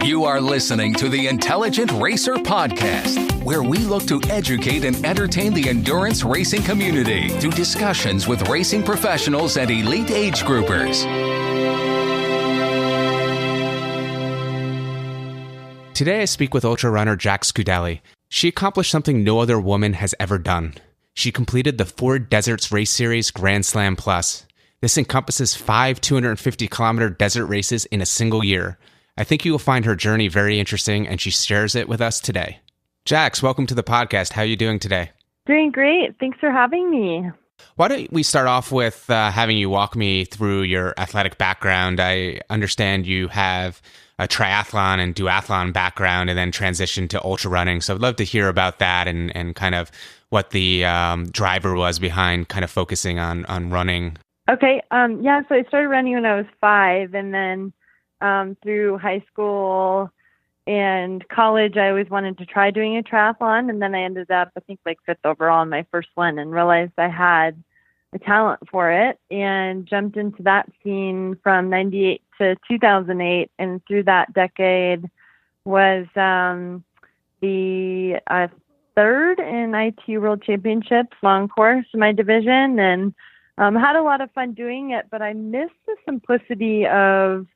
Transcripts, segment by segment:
You are listening to the Intelligent Racer Podcast, where we look to educate and entertain the endurance racing community through discussions with racing professionals and elite age groupers. Today I speak with ultra runner Jax Koudele. She accomplished something no other woman has ever done. She completed the Four Deserts Race Series Grand Slam Plus. This encompasses 5 250-kilometer desert races in a single year. I think you will find her journey very interesting, and she shares it with us today. Jax, welcome to the podcast. How are you doing today? Doing great. Thanks for having me. Why don't we start off with having you walk me through your athletic background? I understand you have a triathlon and duathlon background and then transitioned to ultra running. So I'd love to hear about that and kind of what the driver was behind kind of focusing on running. Okay. So I started running when I was 5, and then through high school and college, I always wanted to try doing a triathlon. And then I ended up, I think, like 5th overall in my first one, and realized I had a talent for it and jumped into that scene from 98 to 2008. And through that decade was the third in IT World Championships, long course in my division, and had a lot of fun doing it, but I missed the simplicity of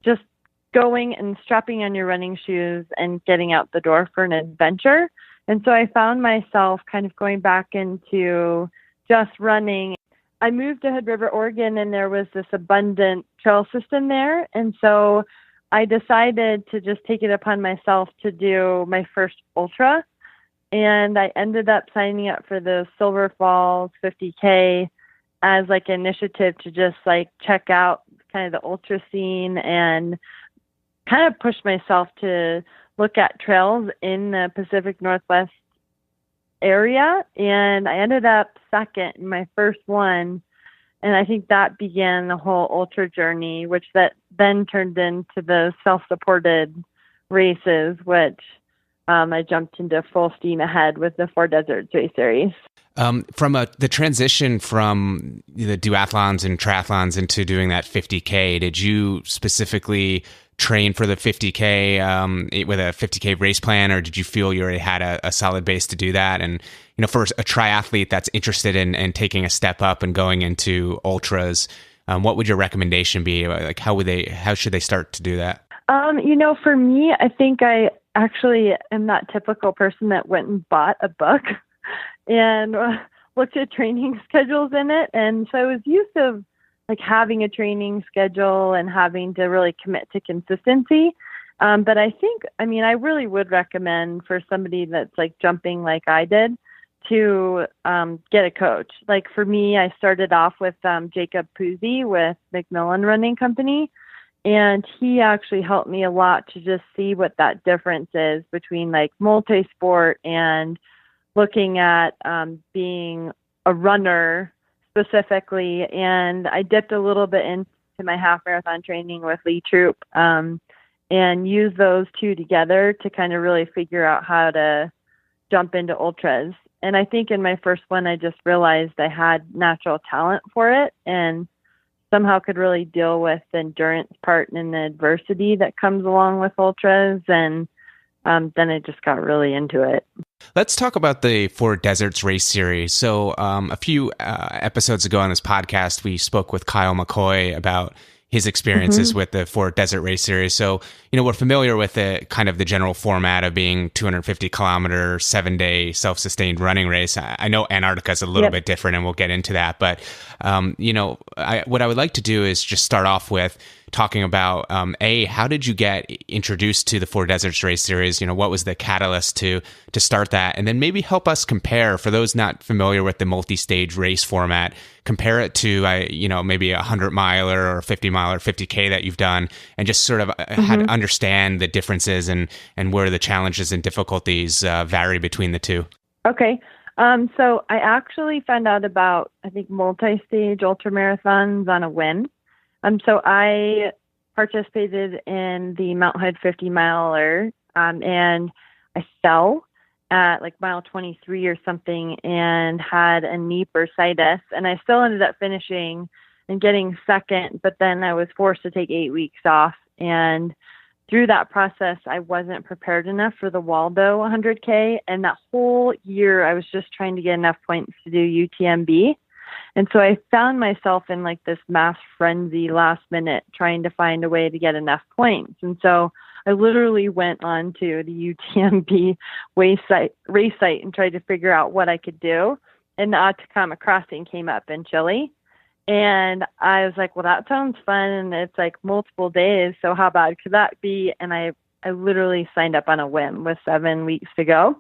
just going and strapping on your running shoes and getting out the door for an adventure. And so I found myself kind of going back into just running. I moved to Hood River, Oregon, and there was this abundant trail system there. And so I decided to just take it upon myself to do my first ultra. And I ended up signing up for the Silver Falls 50K as like an initiative to just like check out kind of the ultra scene and kind of push myself to look at trails in the Pacific Northwest area. And I ended up second in my first one. And I think that began the whole ultra journey, which that then turned into the self-supported races, which I jumped into full steam ahead with the Four Deserts Race Series. From the transition from the duathlons and triathlons into doing that 50K, did you specifically train for the 50K with a 50K race plan, or did you feel you already had a solid base to do that? And for a triathlete that's interested in taking a step up and going into ultras, what would your recommendation be? Like, how should they start to do that? For me, I think I actually am that typical person that went and bought a book and looked at training schedules in it. And so I was used to like having a training schedule and having to really commit to consistency. But I really would recommend for somebody that's like jumping like I did to get a coach. Like for me, I started off with Jacob Puzzi with Macmillan Running Company. And he actually helped me a lot to just see what that difference is between like multi-sport and looking at being a runner specifically. And I dipped a little bit into my half marathon training with Lee Troop and used those two together to kind of really figure out how to jump into ultras. And I think in my first one, I just realized I had natural talent for it and somehow could really deal with the endurance part and the adversity that comes along with ultras. And then I just got really into it. Let's talk about the Four Deserts Race Series. So a few episodes ago on this podcast, we spoke with Kyle McCoy about his experiences with the Four Desert Race Series. So, we're familiar with the kind of the general format of being 250-kilometer, 7-day self-sustained running race. I know Antarctica is a little bit different, and we'll get into that. But, what I would like to do is just start off with talking about, how did you get introduced to the Four Deserts Race Series? What was the catalyst to start that? And then maybe help us compare, for those not familiar with the multi-stage race format, compare it to, maybe a 100-miler or a 50-miler, 50K that you've done, and just sort of how to understand the differences and where the challenges and difficulties vary between the two. Okay. So I actually found out about, I think, multi-stage ultramarathons on a whim. So I participated in the Mount Hood 50-miler, and I fell at like mile 23 or something and had a knee bursitis, and I still ended up finishing and getting second, but then I was forced to take 8 weeks off. And through that process, I wasn't prepared enough for the Waldo 100K. And that whole year, I was just trying to get enough points to do UTMB. And so I found myself in like this mass frenzy last minute, trying to find a way to get enough points. And so I literally went on to the UTMB race site and tried to figure out what I could do. And the Atacama Crossing came up in Chile. And I was like, well, that sounds fun. And it's like multiple days. So how bad could that be? And I literally signed up on a whim with 7 weeks to go.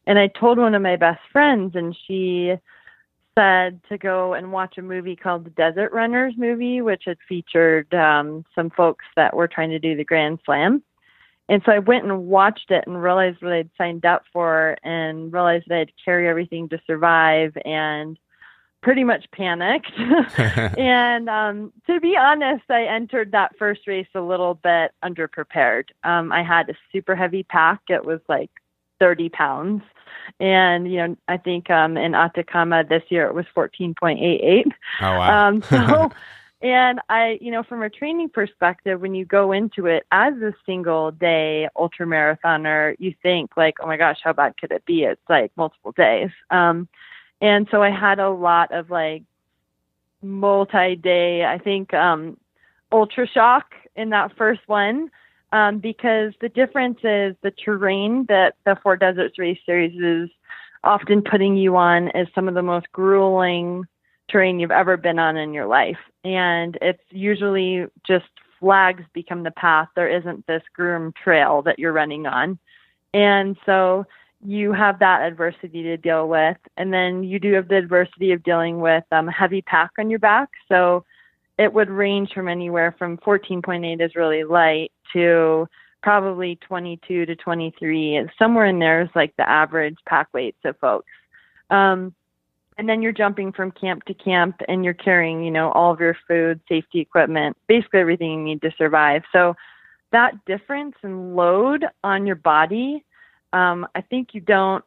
And I told one of my best friends, and she said to go and watch a movie called the Desert Runners movie, which had featured some folks that were trying to do the Grand Slam. And so I went and watched it and realized what I'd signed up for, and realized that I had to carry everything to survive, and pretty much panicked. And to be honest, I entered that first race a little bit underprepared. I had a super heavy pack. It was like 30 pounds. And, I think in Atacama this year, it was 14.88. Oh, wow. And I, from a training perspective, when you go into it as a single day ultra marathoner, you think like, oh my gosh, how bad could it be? It's like multiple days. And so I had a lot of like multi-day, I think, ultra shock in that first one, because the difference is the terrain that the Four Deserts Race Series is often putting you on is some of the most grueling terrain you've ever been on in your life. And it's usually just flags become the path. There isn't this groomed trail that you're running on. And so you have that adversity to deal with. And then you do have the adversity of dealing with a heavy pack on your back. So it would range from anywhere from 14.8 is really light to probably 22 to 23. And somewhere in there is like the average pack weights of folks. And then you're jumping from camp to camp, and you're carrying, all of your food, safety equipment, basically everything you need to survive. So that difference in load on your body, I think you don't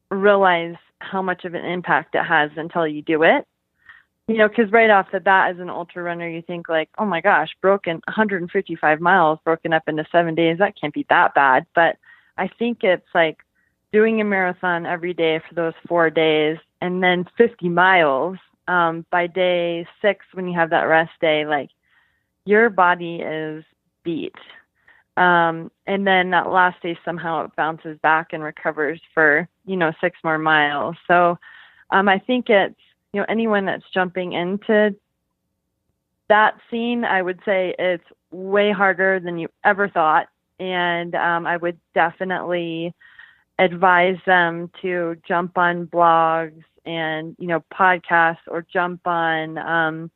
realize how much of an impact it has until you do it. Because right off the bat, as an ultra runner, you think like, oh my gosh, 155 miles broken up into 7 days, that can't be that bad. But I think it's like doing a marathon every day for those 4 days, and then 50 miles by day 6, when you have that rest day, like your body is beat. And then that last day, somehow it bounces back and recovers for, 6 more miles. So I think it's, anyone that's jumping into that scene, I would say it's way harder than you ever thought. And I would definitely advise them to jump on blogs and, podcasts, or jump on,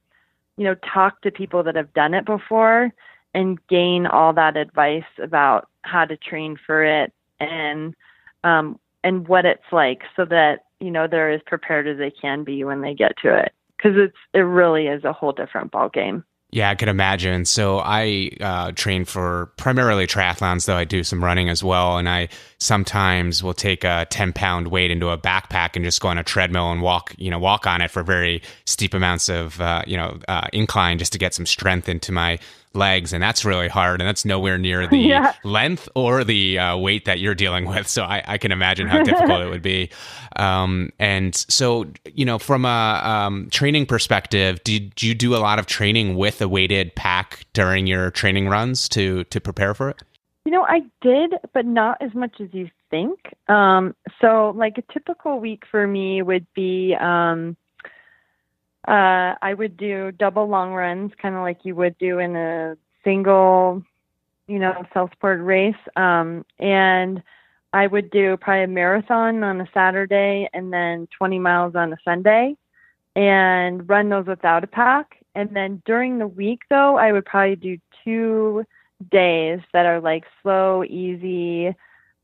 talk to people that have done it before and gain all that advice about how to train for it and what it's like, so that, they're as prepared as they can be when they get to it. 'Cause it really is a whole different ball game. Yeah, I can imagine. So I train for primarily triathlons, though I do some running as well. And I sometimes will take a 10-pound weight into a backpack and just go on a treadmill and walk on it for very steep amounts of, incline, just to get some strength into my legs. And that's really hard. And that's nowhere near the length or the weight that you're dealing with. So I can imagine how difficult it would be. And so, from a training perspective, did you do a lot of training with a weighted pack during your training runs to prepare for it? I did, but not as much as you think. So like a typical week for me would be, I would do double long runs, kind of like you would do in a single, self-supported race. And I would do probably a marathon on a Saturday and then 20 miles on a Sunday, and run those without a pack. And then during the week, though, I would probably do 2 days that are like slow, easy,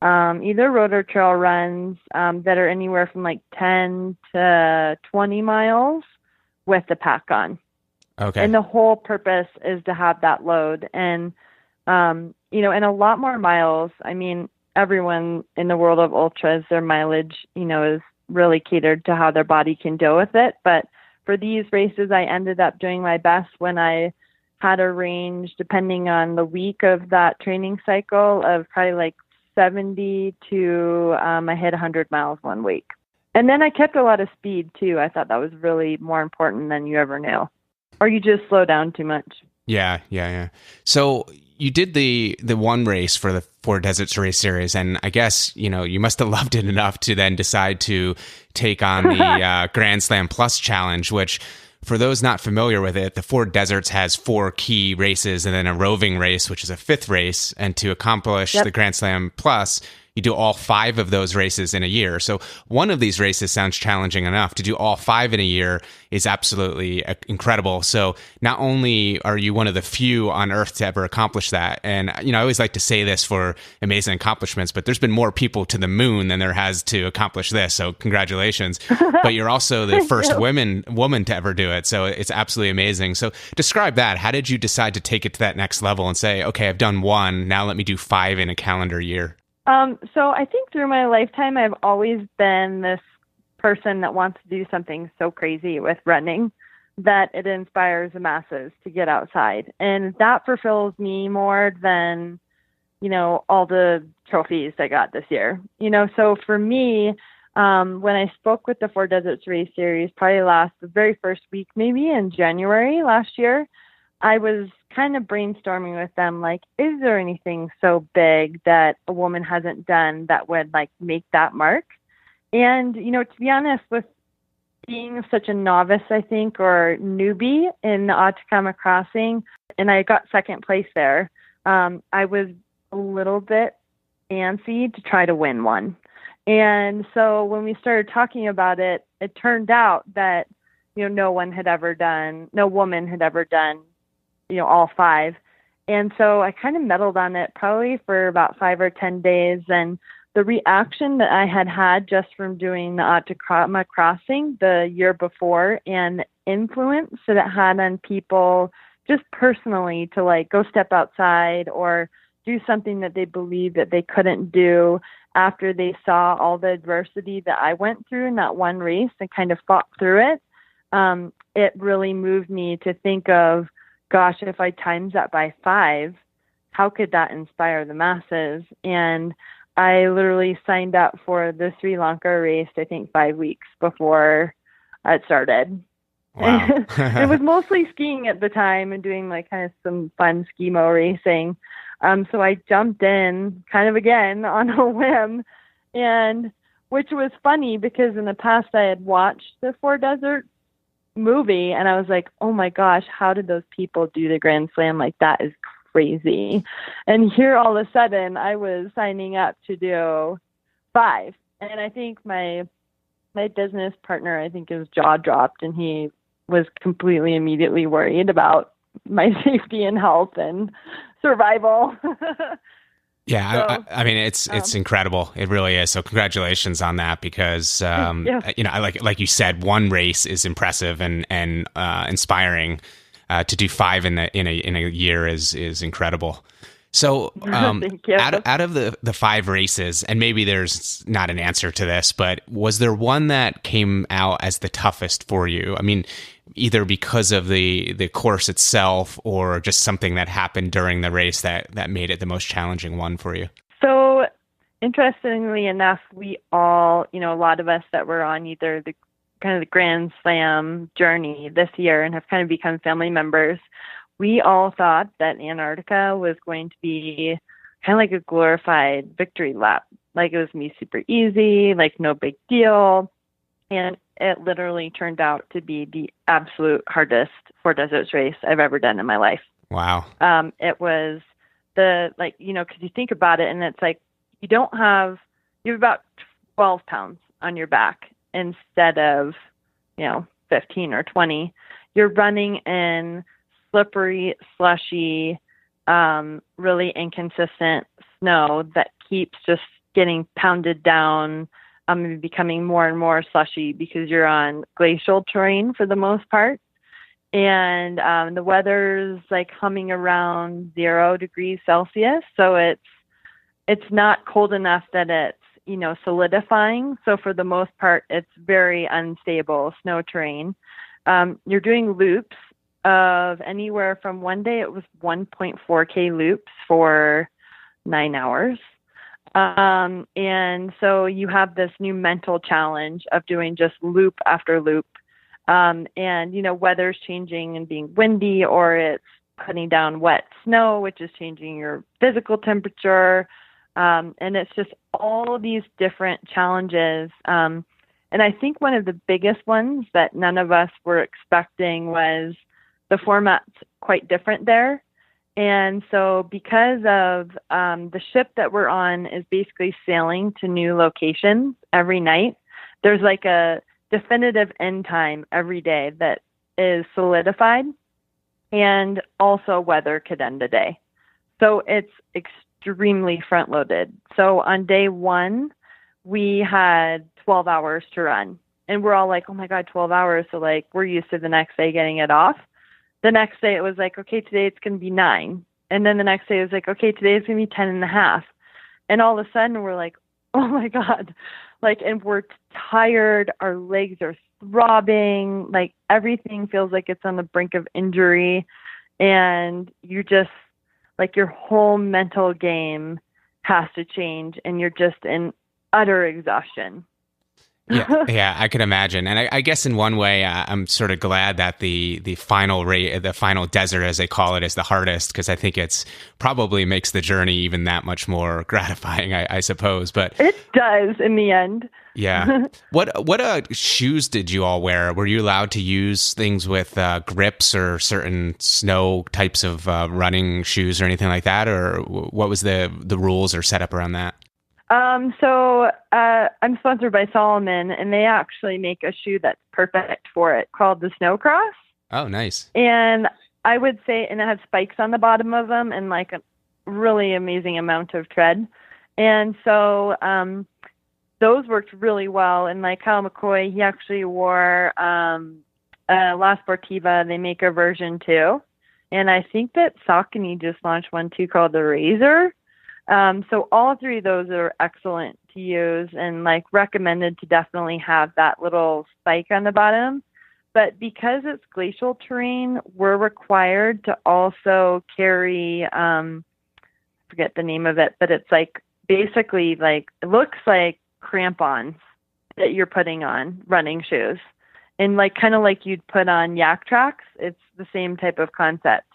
either road or trail runs that are anywhere from like 10 to 20 miles with the pack on. Okay. And the whole purpose is to have that load and, and a lot more miles. I mean, everyone in the world of ultras, their mileage, is really catered to how their body can deal with it. But for these races, I ended up doing my best when I had a range, depending on the week of that training cycle, of probably like 70 to I hit 100 miles one week. And then I kept a lot of speed too. I thought that was really more important than you ever knew. Or you just slow down too much. Yeah. So you did the one race for the Four Deserts Race Series, and I guess, you must have loved it enough to then decide to take on the Grand Slam Plus Challenge, which, for those not familiar with it, the Four Deserts has 4 key races and then a roving race, which is a 5th race. And to accomplish the Grand Slam Plus, you do all 5 of those races in a year. So one of these races sounds challenging enough. To do all 5 in a year is absolutely incredible. So not only are you one of the few on Earth to ever accomplish that, and I always like to say this for amazing accomplishments, but there's been more people to the moon than there has to accomplish this. So congratulations. But you're also the first woman to ever do it. So it's absolutely amazing. So describe that. How did you decide to take it to that next level and say, okay, I've done 1, now let me do 5 in a calendar year? So I think through my lifetime, I've always been this person that wants to do something so crazy with running that it inspires the masses to get outside. And that fulfills me more than, all the trophies I got this year. So for me, when I spoke with the Four Deserts Race Series, probably the very first week, maybe in January last year, I was kind of brainstorming with them, like, is there anything so big that a woman hasn't done that would make that mark? And, to be honest, with being such a novice, I think, or newbie in the Atacama Crossing, and I got second place there, I was a little bit antsy to try to win one. And so when we started talking about it, it turned out that, no woman had ever done all 5. And so I kind of meddled on it probably for about 5 or 10 days. And the reaction that I had just from doing the Atacama Crossing the year before, and the influence that it had on people just personally to go step outside or do something that they believed that they couldn't do after they saw all the adversity that I went through in that one race and kind of fought through it. It really moved me to think of, gosh, if I times that by 5, how could that inspire the masses? And I literally signed up for the Sri Lanka race, I think 5 weeks before it started. Wow. It was mostly skiing at the time and doing kind of some fun ski-mo racing. So I jumped in kind of again on a whim, and which was funny because in the past I had watched the Four Deserts movie and I was like, oh my gosh, how did those people do the Grand Slam? That is crazy. And here all of a sudden I was signing up to do 5. And I think my business partner, I think his jaw dropped, and he was completely immediately worried about my safety and health and survival. Yeah, I mean, it's incredible. It really is. So congratulations on that, because like you said, one race is impressive and inspiring. To do 5 in a year is incredible. So out of the 5 races, and maybe there's not an answer to this, but was there one that came out as the toughest for you? I mean, either because of the course itself or just something that happened during the race that made it the most challenging one for you? So interestingly enough, we all, a lot of us that were on either the Grand Slam journey this year and have kind of become family members, we all thought that Antarctica was going to be kind of like a glorified victory lap. It was going to be super easy, no big deal. And it literally turned out to be the absolute hardest Four Deserts race I've ever done in my life. Wow. It was because you think about it, and it's you have about 12 pounds on your back instead of, 15 or 20. You're running in slippery, slushy, really inconsistent snow that keeps just getting pounded down, becoming more and more slushy because you're on glacial terrain for the most part. And the weather's humming around 0 degrees Celsius. So it's not cold enough that it's, solidifying. So for the most part, it's very unstable snow terrain. You're doing loops of anywhere from one day it was 1.4K loops for 9 hours. And so you have this new mental challenge of doing just loop after loop. And, weather's changing and being windy, or it's putting down wet snow, which is changing your physical temperature. And it's just all these different challenges. And I think one of the biggest ones that none of us were expecting was the format's quite different there. And so because of the ship that we're on is basically sailing to new locations every night, there's like a definitive end time every day that is solidified, and also weather could end a day. So it's extremely front loaded. So on day one, we had 12 hours to run, and we're all like, oh my God, 12 hours. So like, we're used to the next day getting it off. The next day it was like, okay, today it's going to be 9. And then the next day it was like, okay, today it's going to be 10 and a half. And all of a sudden we're like, oh my God, like, and we're tired. Our legs are throbbing. Like everything feels like it's on the brink of injury. And you just like your whole mental game has to change, and you're just in utter exhaustion. Yeah, I can imagine, and I guess in one way, I'm sort of glad that the final desert, as they call it, is the hardest, because I think it's probably makes the journey even that much more gratifying, I suppose. But it does in the end. Yeah. What shoes did you all wear? Were you allowed to use things with grips or certain snow types of running shoes or anything like that, or what was the rules or setup around that? So I'm sponsored by Solomon, and they actually make a shoe that's perfect for it called the Snowcross. Oh, nice. And I would say, and it has spikes on the bottom of them and like a really amazing amount of tread. And so, those worked really well. And like Kyle McCoy, he actually wore, La Sportiva. They make a version too. And I think that Saucony just launched one too called the Razor. So all three of those are excellent to use and like recommended to definitely have that little spike on the bottom. But because it's glacial terrain, we're required to also carry, forget the name of it, but it's like basically like, it looks like crampons that you're putting on running shoes. And like, kind of like you'd put on yak tracks. It's the same type of concept.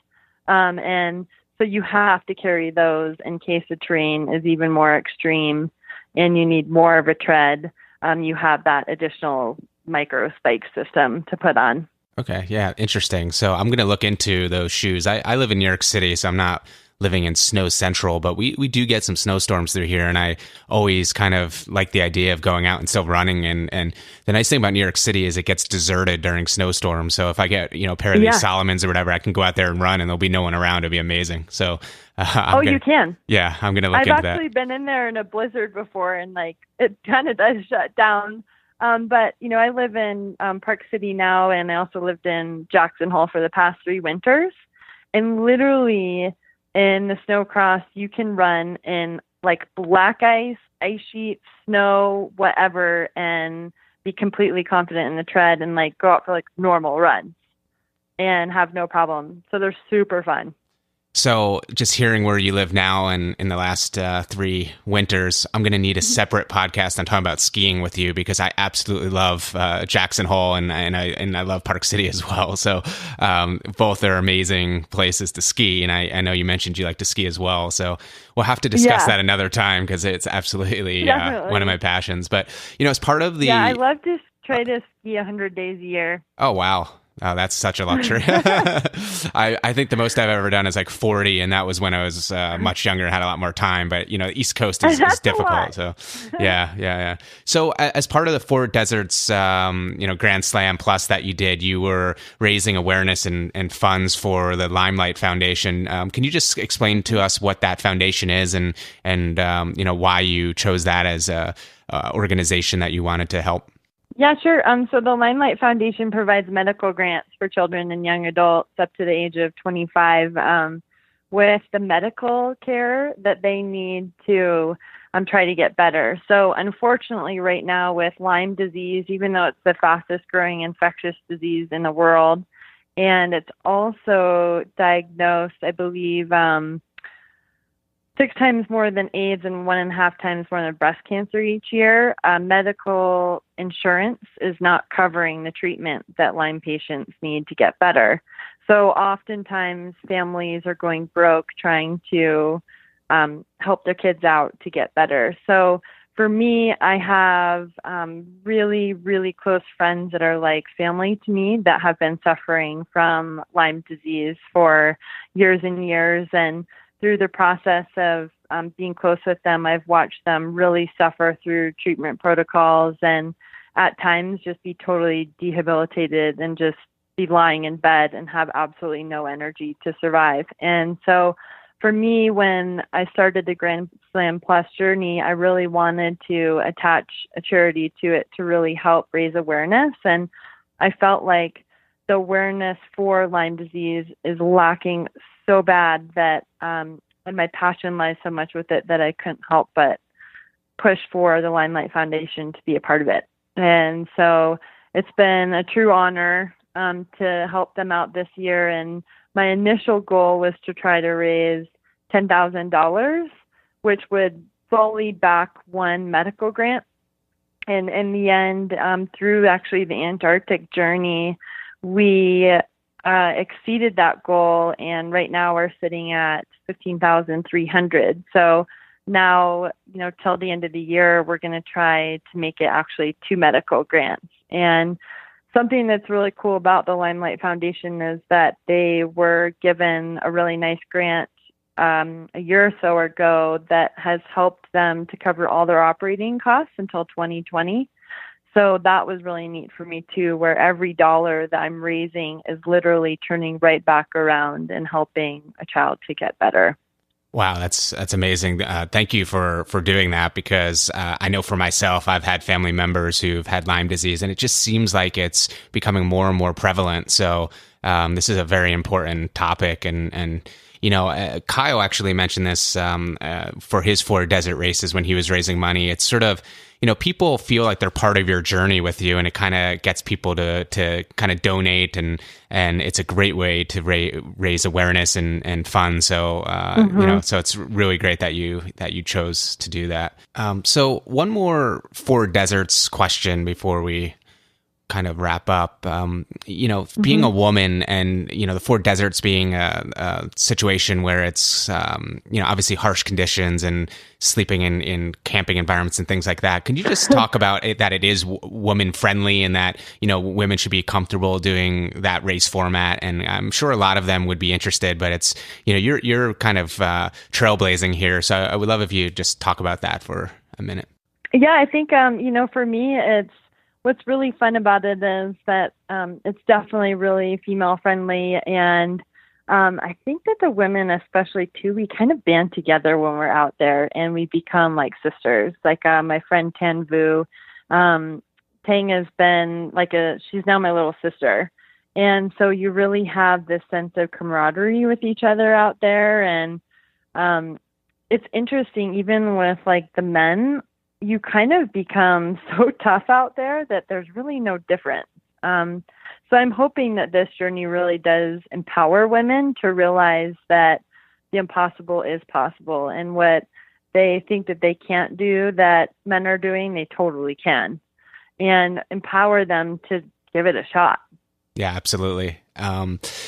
And so you have to carry those in case the terrain is even more extreme and you need more of a tread. You have that additional micro spike system to put on. Okay. Yeah. Interesting. So I'm going to look into those shoes. I live in New York City, so I'm not living in snow central, but we do get some snowstorms through here. And I always kind of like the idea of going out and still running. And the nice thing about New York City is it gets deserted during snowstorms. So if I get, a pair of these Salomons or whatever, I can go out there and run and there'll be no one around. It'll be amazing. So you can. Yeah, I'm going to look into that. I've actually been in there in a blizzard before, and like it kind of does shut down. But I live in Park City now, and I also lived in Jackson Hole for the past 3 winters. And literally in the Snowcross, you can run in like black ice sheets, snow, whatever, and be completely confident in the tread and like go out for like normal runs and have no problem. So they're super fun. So just hearing where you live now and in the last 3 winters, I'm going to need a separate podcast on talking about skiing with you, because I absolutely love Jackson Hole and I love Park City as well. So both are amazing places to ski. And I know you mentioned you like to ski as well. So we'll have to discuss that another time, because it's absolutely one of my passions. But, as part of the... Yeah, I love to try to ski 100 days a year. Oh, wow. Oh, that's such a luxury. I think the most I've ever done is like 40, and that was when I was much younger and had a lot more time. But, East Coast is difficult. So, yeah. So as part of the Four Deserts, Grand Slam Plus that you did, you were raising awareness and funds for the Limelight Foundation. Can you just explain to us what that foundation is and why you chose that as a organization that you wanted to help? Yeah, sure. So the Limelight Foundation provides medical grants for children and young adults up to the age of 25 with the medical care that they need to try to get better. So unfortunately, right now with Lyme disease, even though it's the fastest growing infectious disease in the world, And it's also diagnosed, I believe, 6 times more than AIDS and 1.5 times more than breast cancer each year. Medical insurance is not covering the treatment that Lyme patients need to get better. So oftentimes families are going broke trying to help their kids out to get better. So for me, I have really, really close friends that are like family to me that have been suffering from Lyme disease for years and years. And through the process of being close with them, I've watched them really suffer through treatment protocols and at times just be totally debilitated and just be lying in bed and have absolutely no energy to survive. And so for me, when I started the Grand Slam Plus journey, I really wanted to attach a charity to it to really help raise awareness. And I felt like the awareness for Lyme disease is lacking so bad that, and my passion lies so much with it that I couldn't help but push for the Limelight Foundation to be a part of it. And so it's been a true honor to help them out this year. And my initial goal was to try to raise $10,000, which would fully back one medical grant. And in the end, through actually the Antarctic journey, we exceeded that goal. And right now we're sitting at 15,300. So now, till the end of the year, we're going to try to make it actually 2 medical grants. And something that's really cool about the Limelight Foundation is that they were given a really nice grant a year or so ago that has helped them to cover all their operating costs until 2020. So that was really neat for me too, where every dollar that I'm raising is literally turning right back around and helping a child to get better. Wow, that's amazing. Thank you for doing that, because I know for myself, I've had family members who've had Lyme disease, and it just seems like it's becoming more and more prevalent. So this is a very important topic, and Kyle actually mentioned this for his 4 desert races when he was raising money. It's sort of, people feel like they're part of your journey with you, and it kind of gets people to kind of donate, and it's a great way to raise awareness and fun. So, so it's really great that you chose to do that. So one more 4 deserts question before we kind of wrap up. Being a woman, and the 4 deserts being a situation where it's obviously harsh conditions and sleeping in camping environments and things like that. Can you just talk about it, that it is woman friendly, and that women should be comfortable doing that race format? And I'm sure a lot of them would be interested, but it's you're kind of trailblazing here, so I would love if you just talk about that for a minute. Yeah, I think for me, it's what's really fun about it is that it's definitely really female friendly. And I think that the women, especially too, we kind of band together when we're out there and we become like sisters. Like my friend Tan Vu, Tang has been she's now my little sister. And so you really have this sense of camaraderie with each other out there. And it's interesting, even with the men, you kind of become so tough out there that there's really no difference. So I'm hoping that this journey really does empower women to realize that the impossible is possible, and what they think that they can't do that men are doing, they totally can, and empower them to give it a shot. Yeah, absolutely.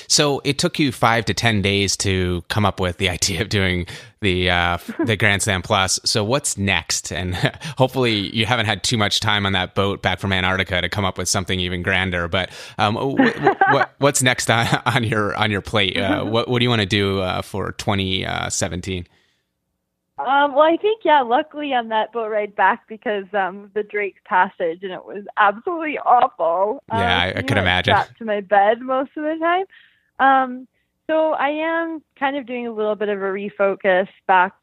So it took you 5 to 10 days to come up with the idea of doing the Grand Slam Plus. So what's next? And hopefully you haven't had too much time on that boat back from Antarctica to come up with something even grander. But what's next on your plate? What do you want to do for 2017? Well, I think, luckily on that boat ride back, because the Drake's Passage, and it was absolutely awful. Yeah, I could imagine. Strapped to my bed most of the time. So I am kind of doing a little bit of a refocus back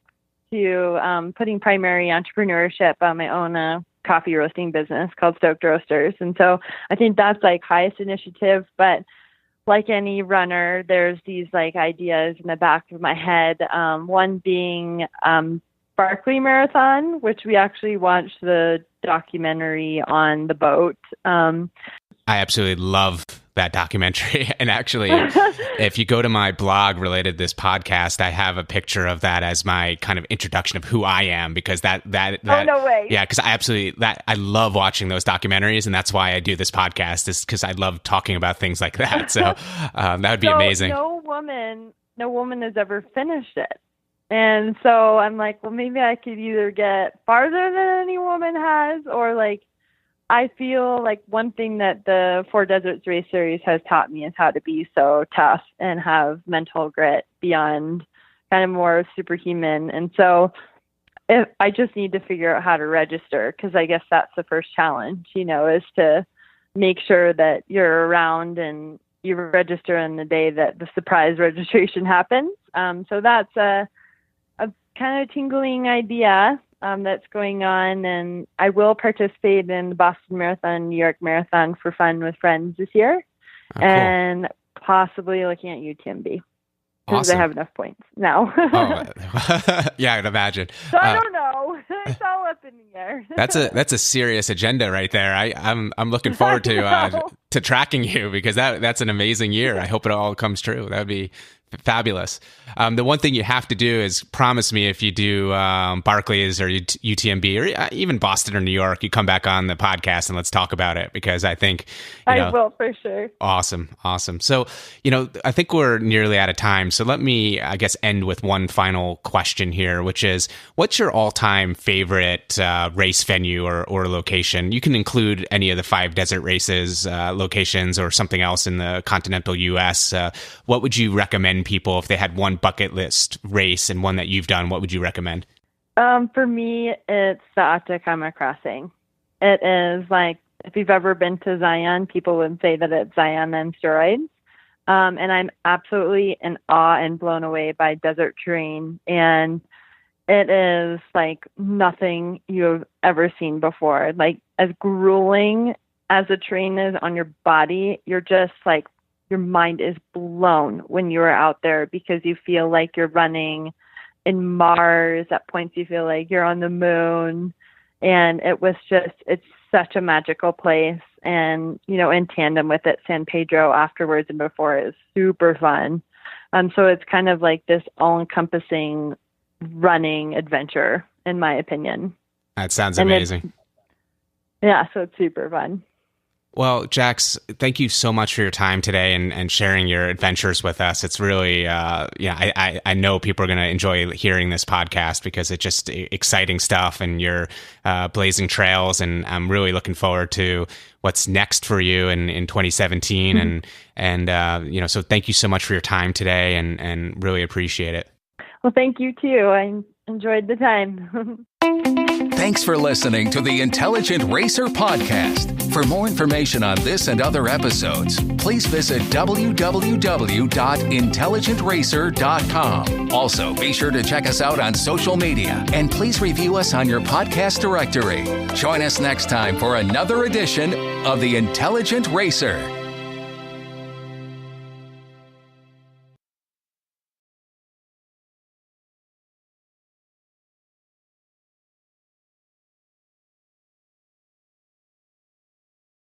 to putting primary entrepreneurship on my own coffee roasting business called Stoked Roasters. And so I think that's highest initiative, but like any runner, there's these ideas in the back of my head. One being Barkley Marathon, which we actually watched the documentary on the boat. I absolutely love that documentary. And actually, if you go to my blog related to this podcast, I have a picture of that as my kind of introduction of who I am, because that oh, no way. Yeah, because I love watching those documentaries, and that's why I do this podcast, is because I love talking about things like that. So that would be amazing. No woman has ever finished it. And so I'm like, well, maybe I could either get farther than any woman has, or like, I feel like one thing that the Four Deserts Race Series has taught me is how to be so tough and have mental grit beyond kind of more superhuman. And so if I just need to figure out how to register, because I guess that's the first challenge, is to make sure that you're around and you register on the day that the surprise registration happens. So that's a kind of tingling idea that's going on, and I will participate in the Boston Marathon, New York Marathon for fun with friends this year, and possibly looking at UTMB because I have enough points now. Yeah, I'd imagine. So I don't know. It's all up in the air. That's a serious agenda right there. I'm looking forward to tracking you, because that's an amazing year. I hope it all comes true. That would be fabulous. The one thing you have to do is promise me, if you do Barclays or UTMB or even Boston or New York, you come back on the podcast and let's talk about it, because I think I will for sure. Awesome. So, I think we're nearly out of time. So let me, I guess, end with one final question here, which is, what's your all-time favorite race venue or location? You can include any of the 5 desert races locations or something else in the continental U.S. What would you recommend people if they had one bucket list race and one that you've done? What would you recommend? For me, it's the Atacama Crossing. It is like, if you've ever been to Zion, people would say that it's Zion on steroids. And I'm absolutely in awe and blown away by desert terrain. And it is like nothing you've ever seen before. Like, as grueling as the terrain is on your body, you're just like, your mind is blown when you're out there, because you feel like you're running in Mars. At points you feel like you're on the moon. And it's such a magical place. And, in tandem with it, San Pedro afterwards and before is super fun. So it's kind of like this all-encompassing running adventure, in my opinion. That sounds amazing. Yeah, so it's super fun. Well, Jax, thank you so much for your time today and sharing your adventures with us. It's really, I know people are going to enjoy hearing this podcast, because it's just exciting stuff, and you're blazing trails, and I'm really looking forward to what's next for you in 2017. Mm-hmm. And so thank you so much for your time today, and really appreciate it. Well, thank you too. I enjoyed the time. Thanks for listening to the Intelligent Racer Podcast. For more information on this and other episodes, please visit www.intelligentracer.com. Also, be sure to check us out on social media, and please review us on your podcast directory. Join us next time for another edition of the Intelligent Racer.